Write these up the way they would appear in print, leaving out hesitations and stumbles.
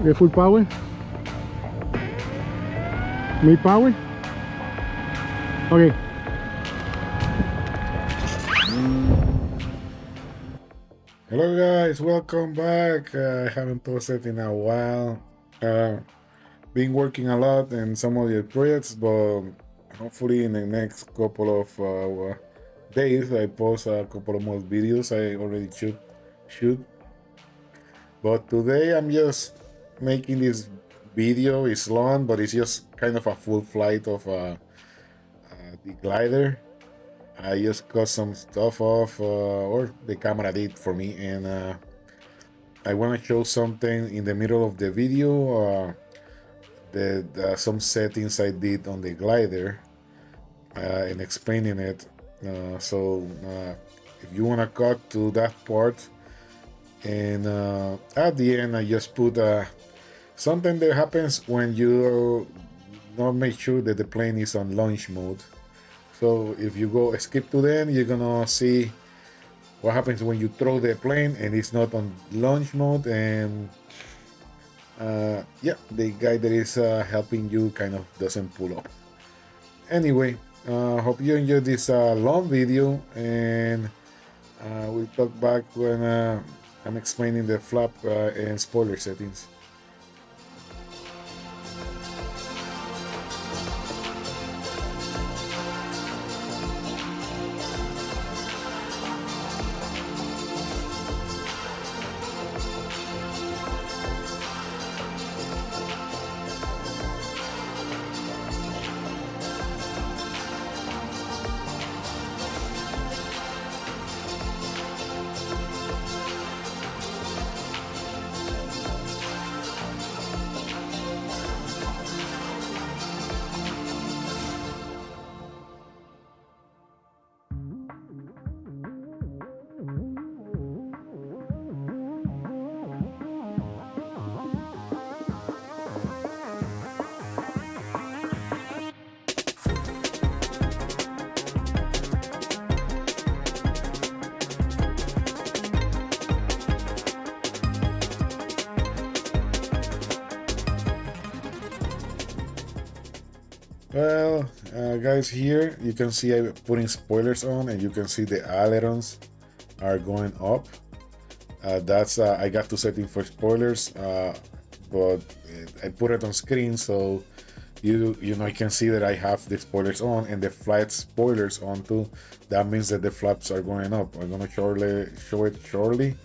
Get full power. Mid power. Okay. Hello guys, welcome back. I haven't posted in a while. Uh, been working a lot in some of the projects, but hopefully in the next couple of days I post a couple of more videos I already shoot. But today I'm just making this video. It's long, but it's just kind of a full flight of the glider. I just cut some stuff off, or the camera did for me, and I want to show something in the middle of the video. Some settings I did on the glider, and explaining it. If you want to cut to that part, and at the end, I just put something that happens when you not make sure that the plane is on launch mode. So if you go skip to them, you're gonna see what happens when you throw the plane and it's not on launch mode, and yeah, the guy that is helping you kind of doesn't pull up. Anyway, hope you enjoyed this long video, and we'll talk back when I'm explaining the flap and spoiler settings. Well, guys, here you can see I'm putting spoilers on, and you can see the ailerons are going up. That's I got to setting for spoilers, but I put it on screen so you know, you can see that I have the spoilers on and the flight spoilers on too. That means that the flaps are going up. I'm gonna show it shortly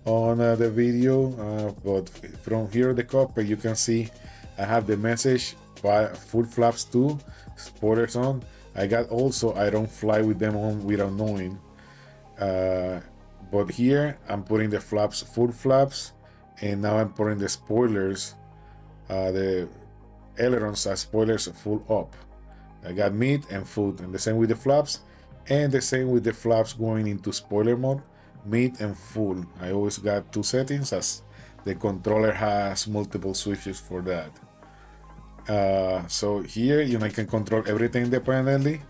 on the video, but from here the cockpit you can see I have the message by full flaps too, spoilers on. I got also I don't fly with them on without knowing, uh, but here I'm putting the flaps full flaps, and now I'm putting the spoilers, the ailerons as spoilers full up. I got mid and full, and the same with the flaps, and the same with the flaps going into spoiler mode, mid and full. I always got two settings as the controller has multiple switches for that. So here, you know, I can control everything independently,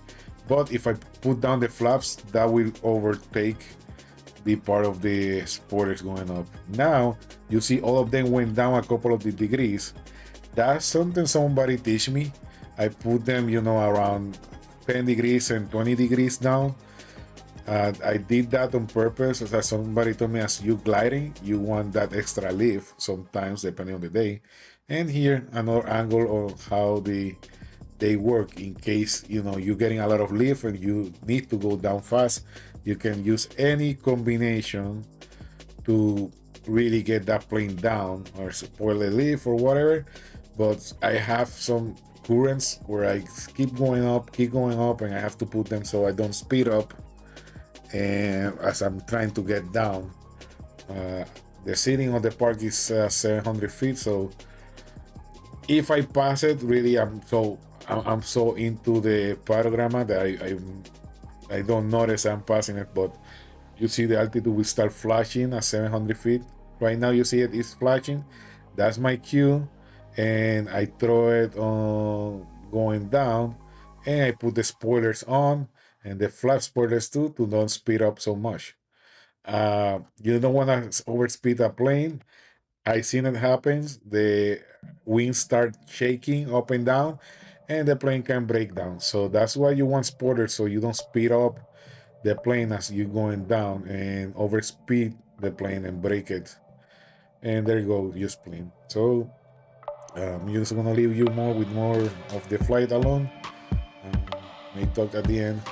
but if I put down the flaps, that will overtake the part of the spoilers going up. Now you see all of them went down a couple of the degrees. That's something somebody teach me. I put them, you know, around 10 degrees and 20 degrees down. I did that on purpose, as somebody told me, as you gliding, you want that extra lift sometimes, depending on the day. And here, another angle of how they work in case, you know, you're getting a lot of lift and you need to go down fast. You can use any combination to really get that plane down or spoil the lift or whatever. But I have some currents where I keep going up, and I have to put them so I don't speed up. And as I'm trying to get down, uh, the ceiling of the park is 700 feet. So if I pass it, really, I'm so into the parograma that I don't notice I'm passing it. But you see the altitude will start flashing at 700 feet. Right now, you see it is flashing. That's my cue, and I throw it on going down, and I put the spoilers on and the flap spoilers too to don't speed up so much. You don't want to overspeed a plane. I seen it happens. The wings start shaking up and down, and the plane can break down. So that's why you want spotters, so you don't speed up the plane as you're going down and overspeed the plane and break it. And there you go, you spleen. So I'm just gonna leave you more with more of the flight alone. May talk at the end.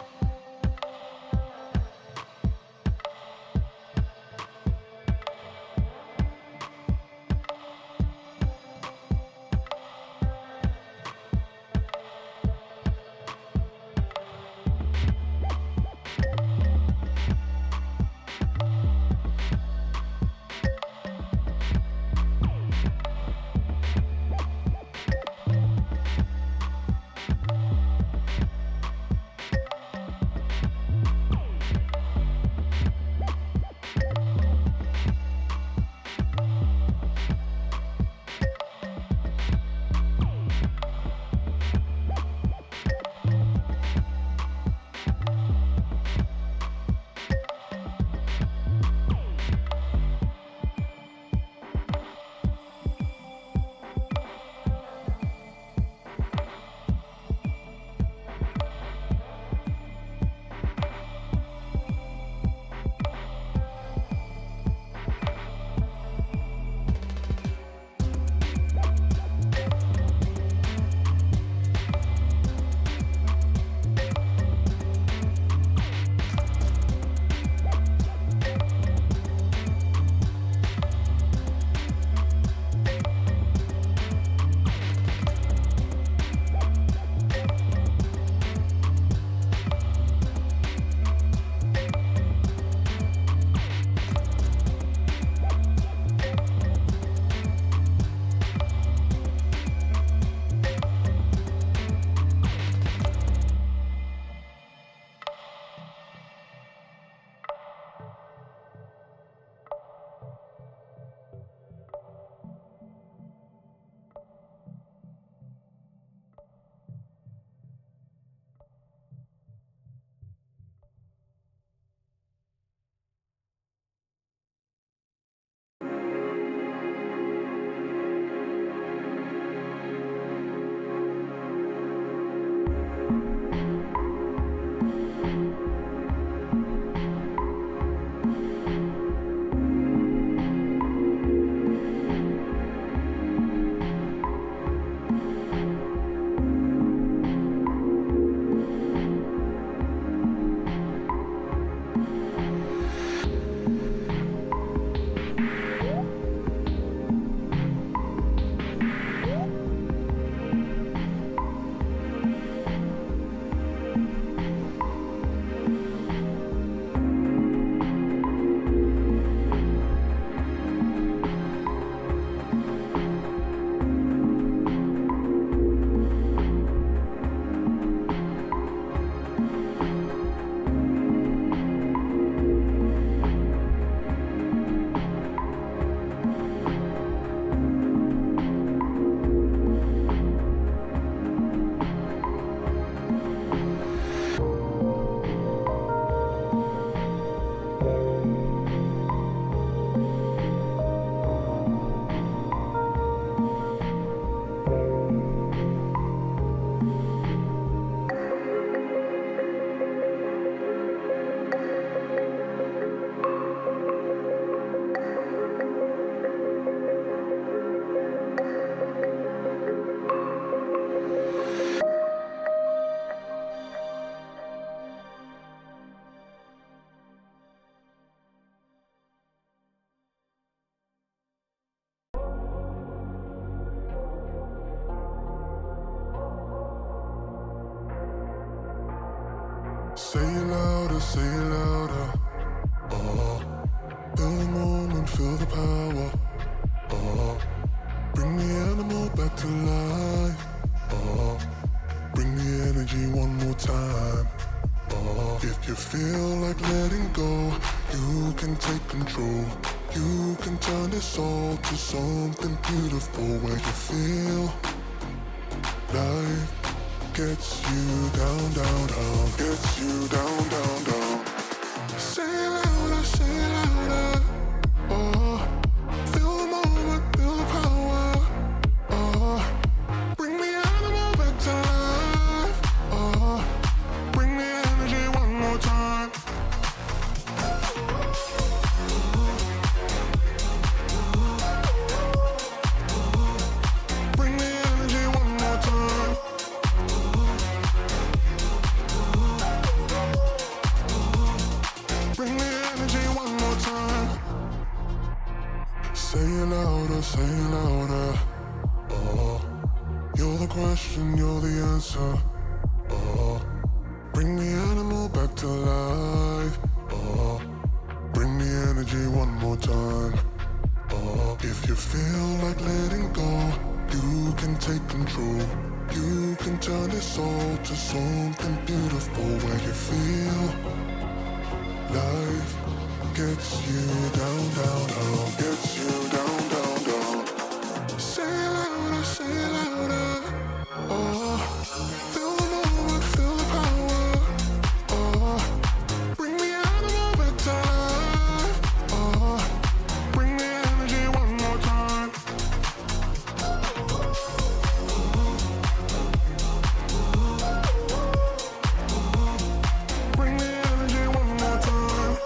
Say it louder, say it louder. Feel the moment, feel the power. Bring the animal back to life. Bring the energy one more time. If you feel like letting go, you can take control. You can turn this all to something beautiful where you feel life gets you down, down, down, gets you down, down, down. Say it louder, say it louder. Oh, feel the moment, say louder. Oh, you're the question, you're the answer. Oh, bring the animal back to life. Oh, bring the energy one more time. Oh, if you feel like letting go, you can take control. You can turn this all to something beautiful where you feel life gets you down, down, down, gets you down, down, down. Say louder, oh, feel the moment, feel the power, oh, bring the animal back to life, oh, bring the energy one more time. Bring the energy one more time.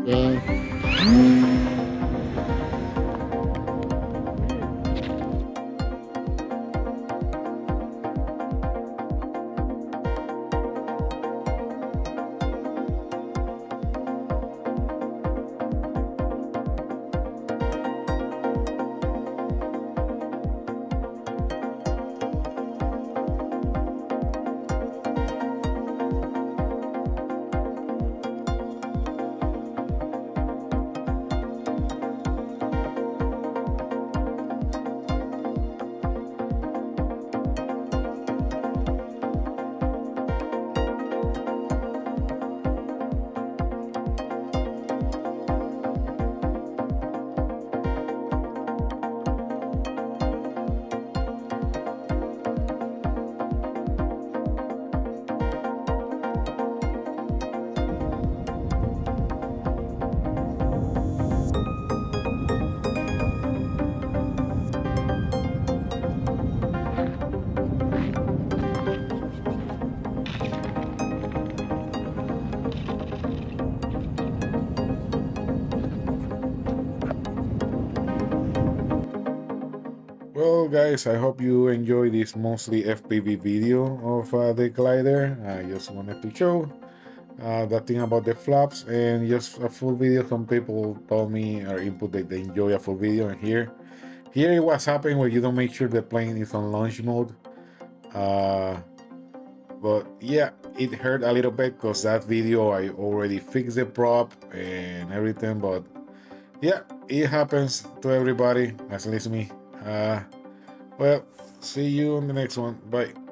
Yeah. Well, guys, I hope you enjoy this mostly FPV video of the glider. I just wanted to show that thing about the flaps and just a full video. Some people told me or input that they enjoy a full video, and here it was happening where you don't make sure the plane is on launch mode. But yeah, it hurt a little bit because that video I already fixed the prop and everything. But yeah, it happens to everybody, at least me. Well, see you on the next one. Bye.